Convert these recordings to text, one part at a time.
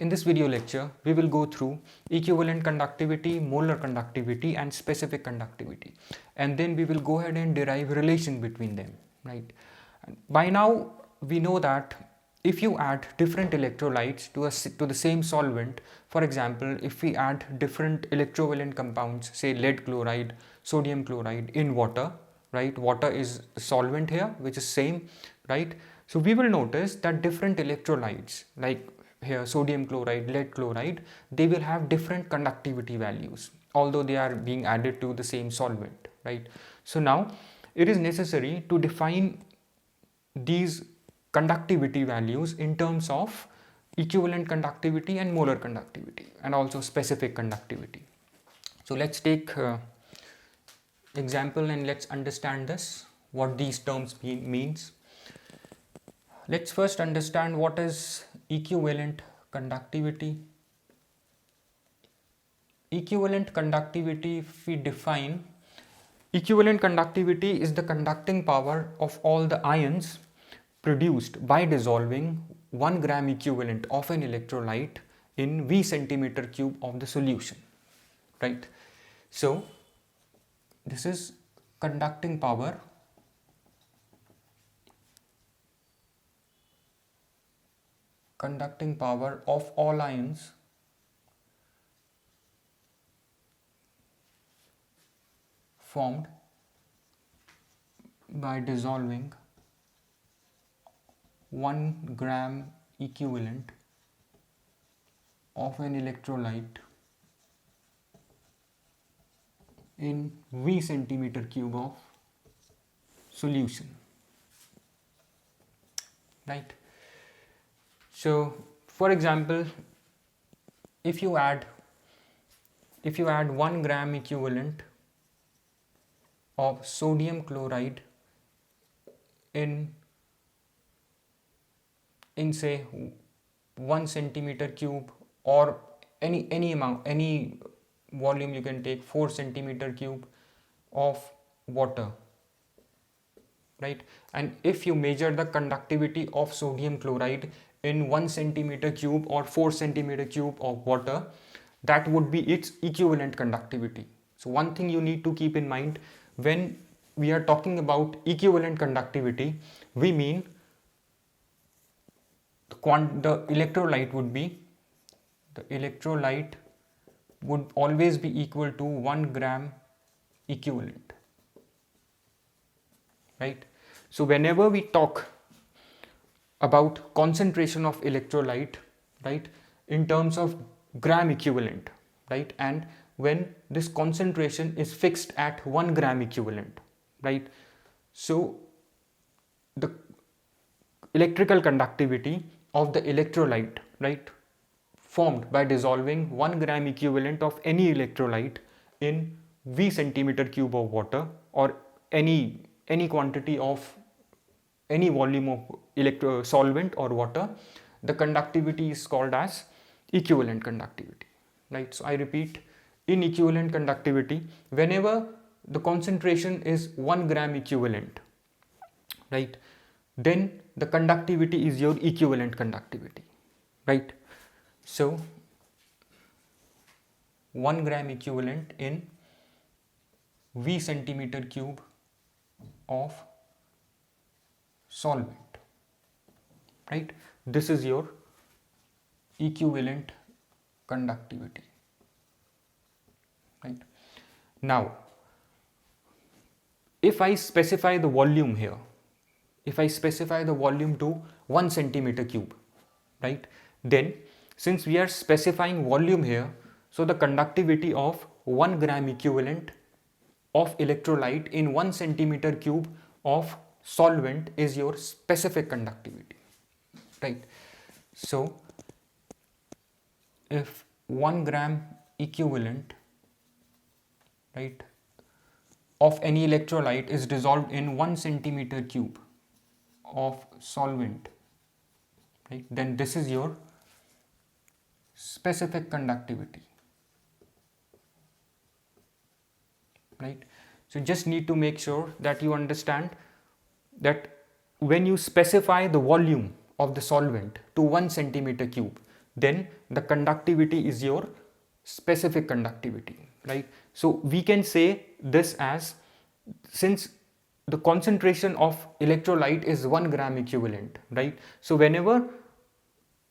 In this video lecture, we will go through equivalent conductivity, molar conductivity and specific conductivity. And then we will go ahead and derive relation between them, right? By now, we know that if you add different electrolytes to the same solvent, for example, if we add different electrovalent compounds, say lead chloride, sodium chloride in water, right? Water is the solvent here, which is same, right? So we will notice that different electrolytes like here sodium chloride, lead chloride, they will have different conductivity values, although they are being added to the same solvent, right? So now it is necessary to define these conductivity values in terms of equivalent conductivity and molar conductivity and also specific conductivity. So let's take example and let's understand this, what these terms means. Let's first understand what is equivalent conductivity. Equivalent conductivity, if we define, equivalent conductivity is the conducting power of all the ions produced by dissolving 1 gram equivalent of an electrolyte in V centimeter cube of the solution, right? So this is conducting power of all ions formed by dissolving 1 gram equivalent of an electrolyte in V centimeter cube of solution, right? So for example, if you add 1 gram equivalent of sodium chloride in say 1 centimeter cube or any amount, any volume you can take, 4 centimeter cube of water, right? And if you measure the conductivity of sodium chloride in 1 centimeter cube or 4 centimeter cube of water, that would be its equivalent conductivity. So one thing you need to keep in mind, when we are talking about equivalent conductivity, we mean the electrolyte would always be equal to 1 gram equivalent, right? So whenever we talk about concentration of electrolyte, right, in terms of gram equivalent, right, and when this concentration is fixed at 1 gram equivalent, right, so the electrical conductivity of the electrolyte, right, formed by dissolving 1 gram equivalent of any electrolyte in V centimeter cube of water or any quantity of any volume of solvent or water, the conductivity is called as equivalent conductivity, right? So I repeat, in equivalent conductivity, whenever the concentration is 1 gram equivalent, right, then the conductivity is your equivalent conductivity, right? So 1 gram equivalent in V centimeter cube of solvent, right? This is your equivalent conductivity, right? Now, if I specify the volume here, if I specify the volume to 1 centimeter cube, right, then since we are specifying volume here, so the conductivity of 1 gram equivalent of electrolyte in 1 centimeter cube of solvent is your specific conductivity, right? So if 1 gram equivalent, right, of any electrolyte is dissolved in 1 centimeter cube of solvent, right, then this is your specific conductivity, right? So just need to make sure that you understand that when you specify the volume of the solvent to 1 centimeter cube, then the conductivity is your specific conductivity, right? So we can say this as, since the concentration of electrolyte is 1 gram equivalent, right? So whenever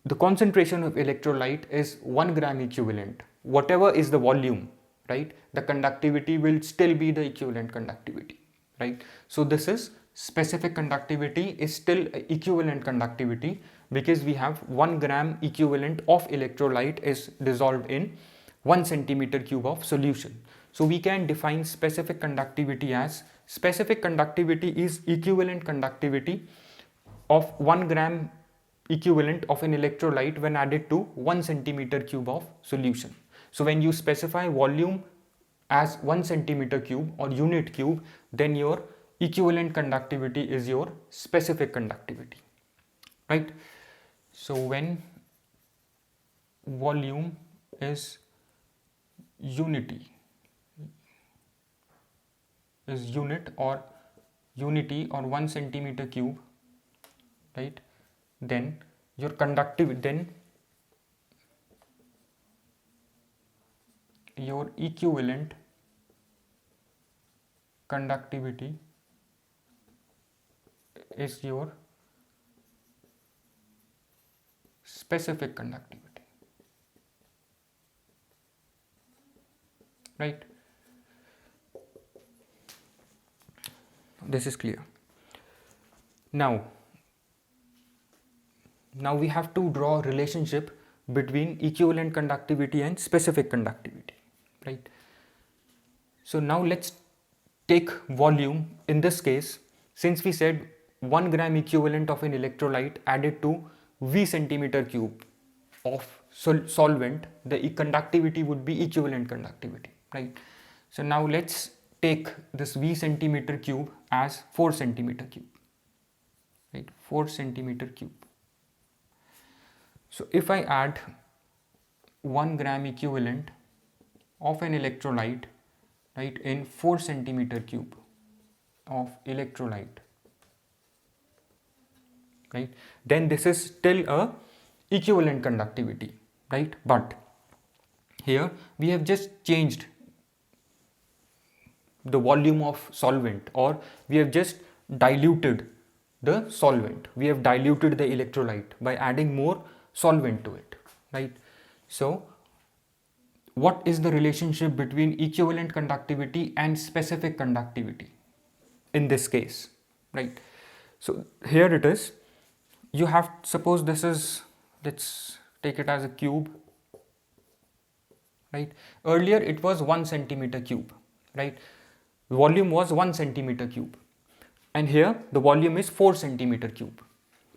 the concentration of electrolyte is 1 gram equivalent, whatever is the volume, right, the conductivity will still be the equivalent conductivity, right? So this is specific conductivity is still equivalent conductivity, because we have 1 gram equivalent of electrolyte is dissolved in 1 centimeter cube of solution. So we can define specific conductivity as, specific conductivity is equivalent conductivity of 1 gram equivalent of an electrolyte when added to 1 centimeter cube of solution. So when you specify volume as 1 centimeter cube or unit cube, then your equivalent conductivity is your specific conductivity, right? So when volume is unity, is unit or unity or 1 centimeter cube, right, then your conductivity, then your equivalent conductivity is your specific conductivity, right? This is clear. Now we have to draw a relationship between equivalent conductivity and specific conductivity, right? So now let's take volume. In this case, since we said 1 gram equivalent of an electrolyte added to V centimeter cube of solvent, the conductivity would be equivalent conductivity, right? So now let's take this V centimeter cube as 4 centimeter cube, right? 4 centimeter cube. So if I add 1 gram equivalent of an electrolyte, right, in 4 centimeter cube of electrolyte, right, then this is still a equivalent conductivity, right? But here we have just changed the volume of solvent, or we have just diluted the solvent. We have diluted the electrolyte by adding more solvent to it, right? So what is the relationship between equivalent conductivity and specific conductivity in this case, right? So here it is. You have, suppose this is, let's take it as a cube, right? Earlier it was 1 centimeter cube, right? Volume was 1 centimeter cube, and here the volume is 4 centimeter cube,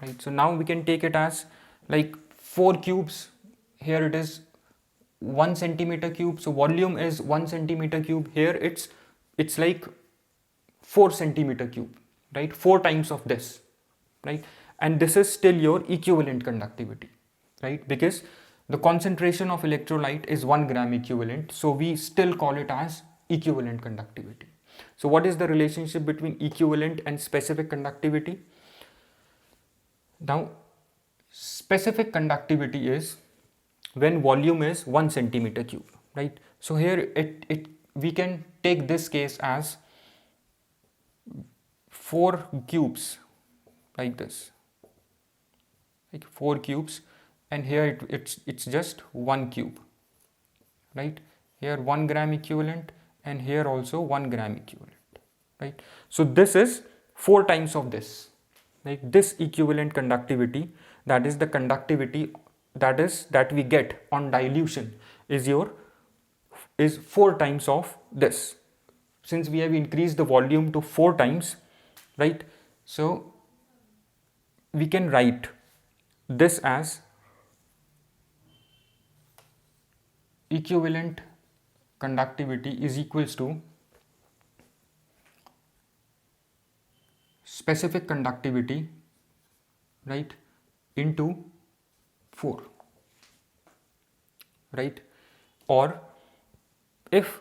right? So now we can take it as like 4 cubes. Here it is 1 centimeter cube, so volume is 1 centimeter cube. Here it's like 4 centimeter cube, right? 4 times of this, right? And this is still your equivalent conductivity, right? Because the concentration of electrolyte is 1 gram equivalent, so we still call it as equivalent conductivity. So what is the relationship between equivalent and specific conductivity? Now specific conductivity is when volume is 1 centimeter cube, right? So here we can take this case as 4 cubes, like this, like 4 cubes, and here it's just 1 cube, right? Here 1 gram equivalent, and here also 1 gram equivalent, right? So this is 4 times of this, like this equivalent conductivity, that is the conductivity that we get on dilution is 4 times of this. Since we have increased the volume to 4 times, right? So we can write this as equivalent conductivity is equals to specific conductivity, right, into 4, right? Or if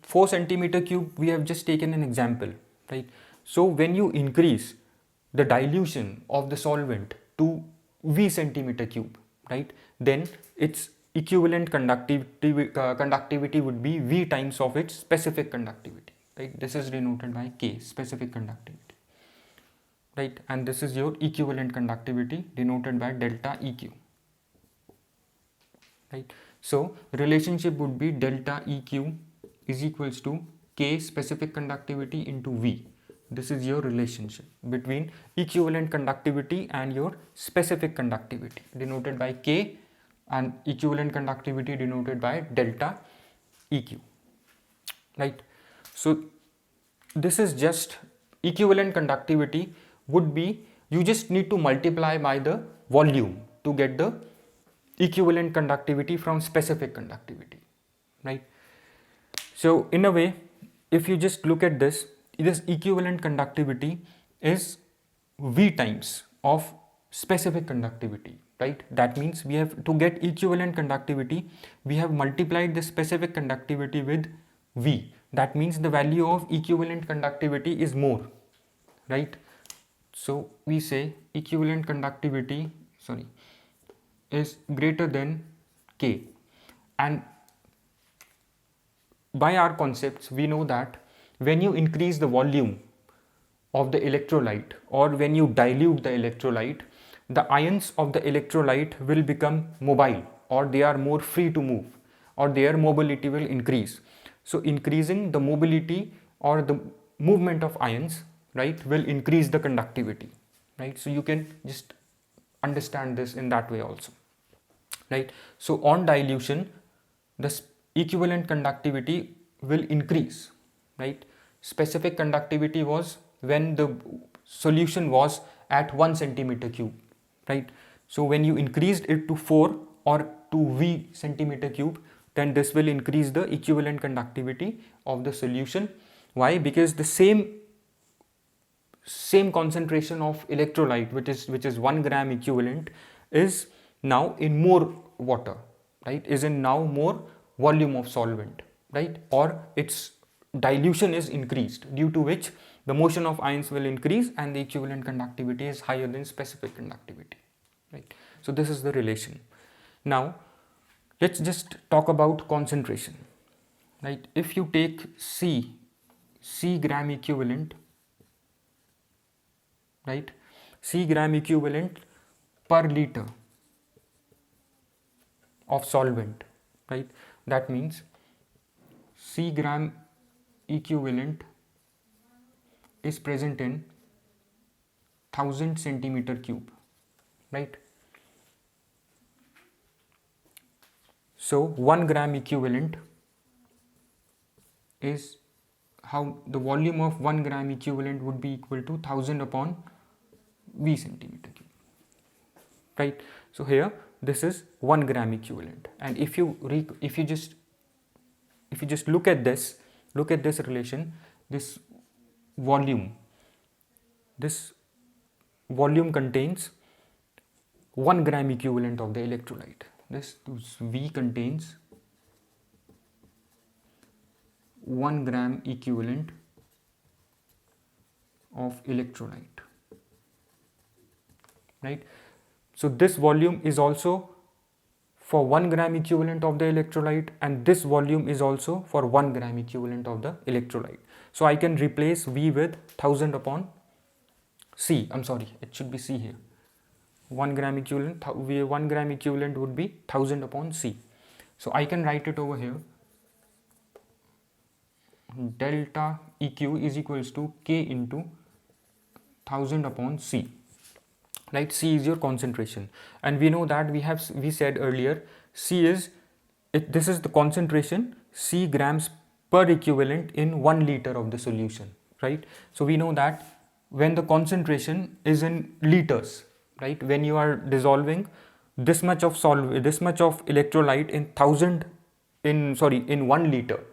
4 centimeter cube, we have just taken an example, right? So when you increase the dilution of the solvent to V centimeter cube, right, then its equivalent conductivity would be V times of its specific conductivity, right? This is denoted by K, specific conductivity, right? And this is your equivalent conductivity denoted by delta EQ, right? So relationship would be delta EQ is equals to K specific conductivity into V. This is your relationship between equivalent conductivity and your specific conductivity denoted by K, and equivalent conductivity denoted by delta EQ, right? So this is just equivalent conductivity would be, you just need to multiply by the volume to get the equivalent conductivity from specific conductivity, right? So in a way, if you just look at this equivalent conductivity is V times of specific conductivity, right? That means we have to get equivalent conductivity, we have multiplied the specific conductivity with V. That means the value of equivalent conductivity is more, right? So we say equivalent conductivity, is greater than K. And by our concepts, we know that when you increase the volume of the electrolyte or when you dilute the electrolyte, the ions of the electrolyte will become mobile, or they are more free to move, or their mobility will increase. So increasing the mobility or the movement of ions, right, will increase the conductivity, right? So you can just understand this in that way also, right? So on dilution, the equivalent conductivity will increase, right? Specific conductivity was when the solution was at 1 centimeter cube, right? So when you increased it to 4 or to V centimeter cube, then this will increase the equivalent conductivity of the solution. Why? Because the same concentration of electrolyte, which is 1 gram equivalent, is now in more water, right? Is in now more volume of solvent, right? Or its dilution is increased, due to which the motion of ions will increase and the equivalent conductivity is higher than specific conductivity, right? So this is the relation. Now let's just talk about concentration, right? If you take C gram equivalent, right, C gram equivalent per liter of solvent, right? That means C gram equivalent is present in 1000 centimeter cube, right? So 1 gram equivalent is how the volume of 1 gram equivalent would be equal to 1000 upon V centimeter cube, right? So here this is 1 gram equivalent, and if you just look at this relation, this volume contains 1 gram equivalent of the electrolyte. This V contains 1 gram equivalent of electrolyte, right? So this volume is also for 1 gram equivalent of the electrolyte, and this volume is also for 1 gram equivalent of the electrolyte. So I can replace V with 1000 upon C. I'm sorry, it should be C here. 1 gram equivalent, 1 gram equivalent would be 1000 upon C. So I can write it over here. Delta EQ is equals to K into 1000 upon C, right? C is your concentration, and we know that we said earlier C is this is the concentration, C grams per equivalent in 1 liter of the solution, right? So we know that when the concentration is in liters, right, when you are dissolving this much of electrolyte in 1 liter,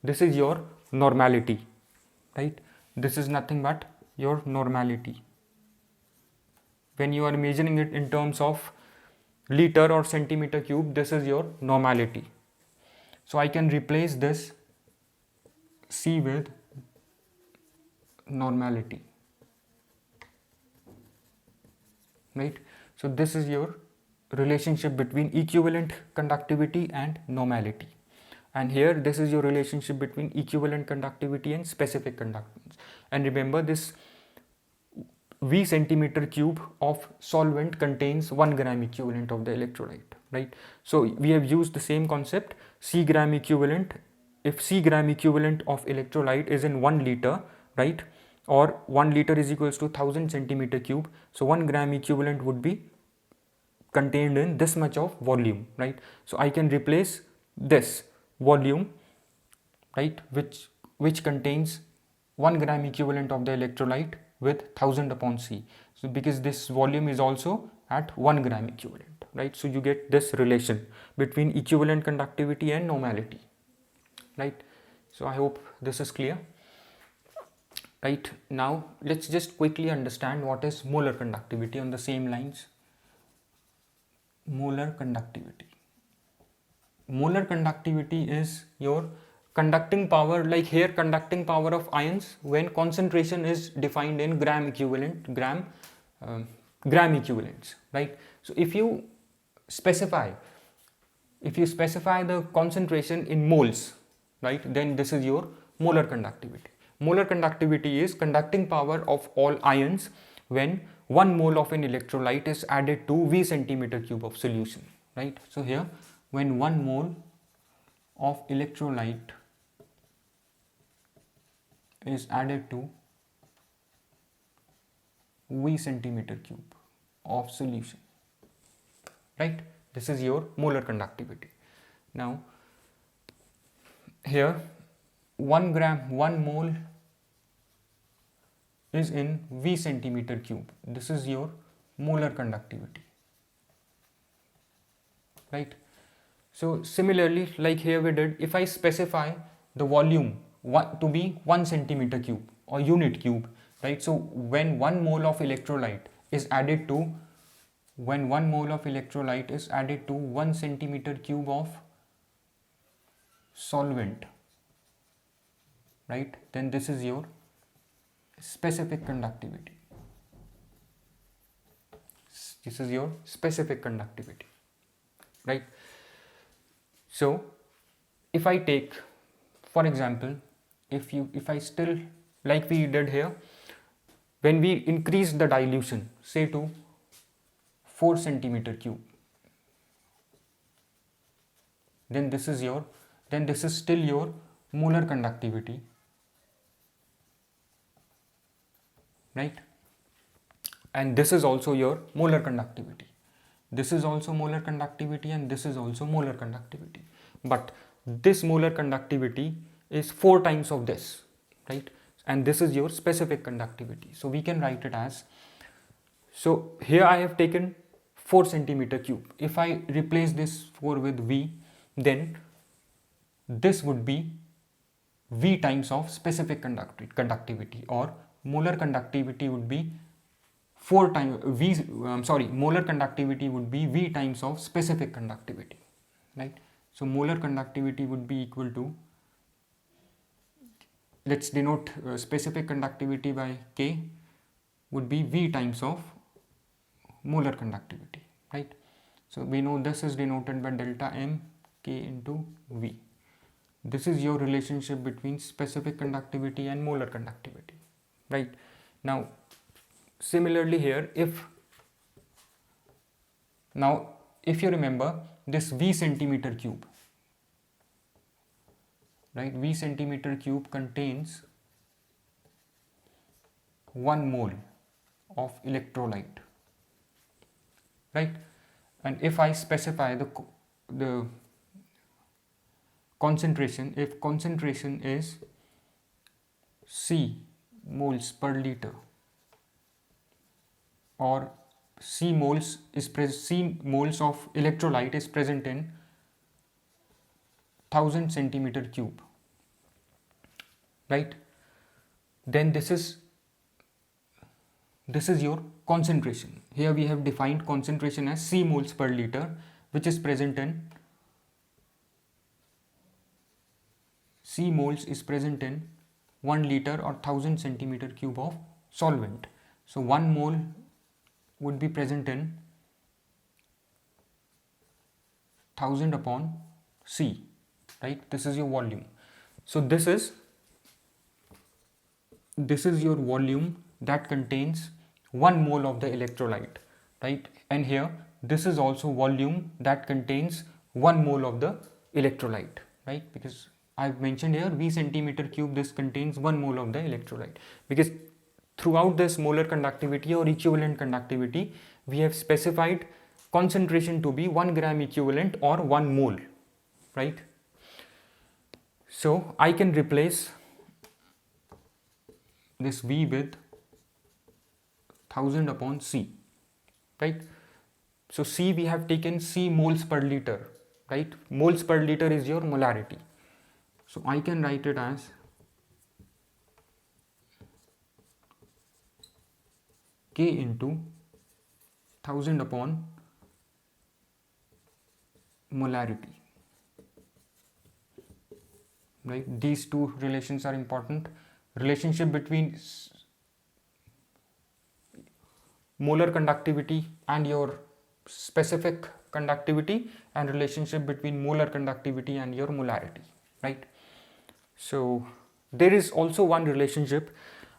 this is your normality, right? This is nothing but your normality. When you are measuring it in terms of liter or centimeter cube, this is your normality. So I can replace this C with normality, right? So this is your relationship between equivalent conductivity and normality. And here this is your relationship between equivalent conductivity and specific conductance. And remember, this V centimeter cube of solvent contains 1 gram equivalent of the electrolyte, right? So we have used the same concept, C gram equivalent. If C gram equivalent of electrolyte is in 1 liter, right, or 1 liter is equals to 1000 centimeter cube, so 1 gram equivalent would be contained in this much of volume, right? So I can replace this volume, right, which contains 1 gram equivalent of the electrolyte with 1000 upon C. So because this volume is also at 1 gram equivalent, right? So you get this relation between equivalent conductivity and normality, right? So I hope this is clear. Right, now let's just quickly understand what is molar conductivity on the same lines. Molar conductivity. Molar conductivity is your conducting power, like here conducting power of ions when concentration is defined in gram equivalent, gram equivalents, right? So if you specify the concentration in moles, right, then this is your molar conductivity. Molar conductivity is conducting power of all ions when 1 mole of an electrolyte is added to V centimeter cube of solution, right? So here when 1 mole of electrolyte is added to V centimeter cube of solution, right? This is your molar conductivity. Now here 1 mole is in V centimeter cube. This is your molar conductivity, right? So similarly, like here we did, if I specify the volume to be 1 centimeter cube or unit cube, right? So when 1 mole of electrolyte is added to 1 centimeter cube of solvent, right, then this is your specific conductivity. This is your specific conductivity, right? So if I take, for example, if I still, like we did here, when we increase the dilution, say to 4 centimeter cube, then this is still your molar conductivity, right? And this is also your molar conductivity. This is also molar conductivity and this is also molar conductivity. But this molar conductivity is 4 times of this, right? And this is your specific conductivity. So we can write it as, so here I have taken 4 centimeter cube. If I replace this 4 with V, then this would be V times of specific conductivity, or molar conductivity would be 4 times molar conductivity would be V times of specific conductivity, right? So molar conductivity would be equal to, let's denote specific conductivity by K, would be V times of molar conductivity, right? So we know this is denoted by delta M K into V. This is your relationship between specific conductivity and molar conductivity, right? Now similarly here, if you remember this V centimeter cube, right, V centimeter cube contains 1 mole of electrolyte, right? And if I specify the concentration, if concentration is C moles per liter, or C moles of electrolyte is present in 1000 centimeter cube, right? Then this is your concentration. Here we have defined concentration as C moles per liter, which is present in 1 liter or 1000 centimeter cube of solvent. So 1 mole would be present in 1000 upon C, right? This is your volume. So this is your volume that contains 1 mole of the electrolyte, right? And here this is also volume that contains 1 mole of the electrolyte, right? Because I've mentioned here V centimeter cube, this contains 1 mole of the electrolyte, because throughout this molar conductivity or equivalent conductivity we have specified concentration to be 1 gram equivalent or 1 mole, right? So I can replace this V with 1000 upon C, right? So C, we have taken C moles per liter, right? Moles per liter is your molarity. So I can write it as K into 1000 upon molarity, right? These two relations are important. Relationship between molar conductivity and your specific conductivity, and relationship between molar conductivity and your molarity, right? So there is also one relationship,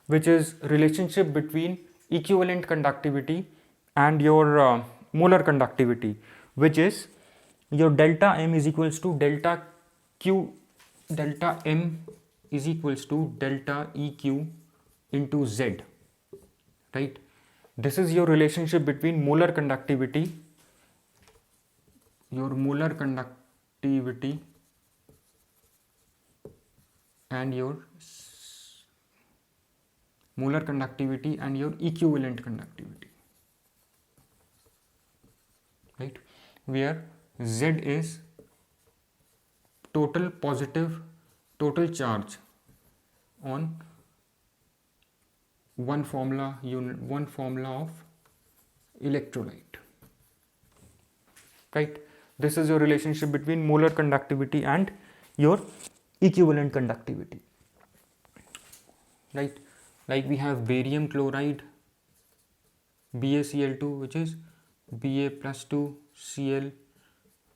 which is relationship between equivalent conductivity and your molar conductivity, which is your delta M is equals to delta Q, delta M is equals to delta EQ into Z, right? This is your relationship between molar conductivity, your molar conductivity and your molar conductivity and your equivalent conductivity, right? Where Z is total charge on one formula of electrolyte, right? This is your relationship between molar conductivity and your equivalent conductivity, right? Like we have barium chloride BaCl2, which is Ba plus 2 Cl,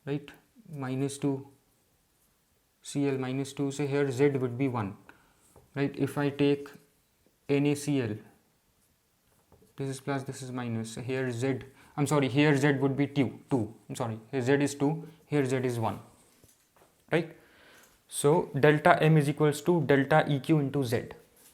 right, minus 2 Cl minus 2. So here Z would be 1, right? If I take NaCl, this is plus, this is minus. So here Z, I'm sorry, here Z would be 2. I'm sorry, here Z is 2, here Z is 1, right? So delta M is equals to delta EQ into Z.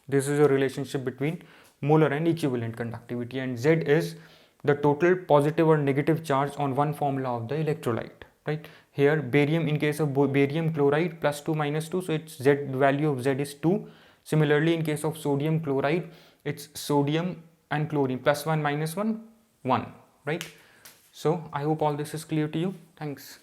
This is a relationship between molar and equivalent conductivity, and Z is the total positive or negative charge on one formula of the electrolyte, right? Here barium, in case of barium chloride, plus 2 minus 2, so its Z, value of Z is 2. Similarly, in case of sodium chloride, it's sodium and chlorine, plus 1 minus 1, 1, right? So I hope all this is clear to you. Thanks.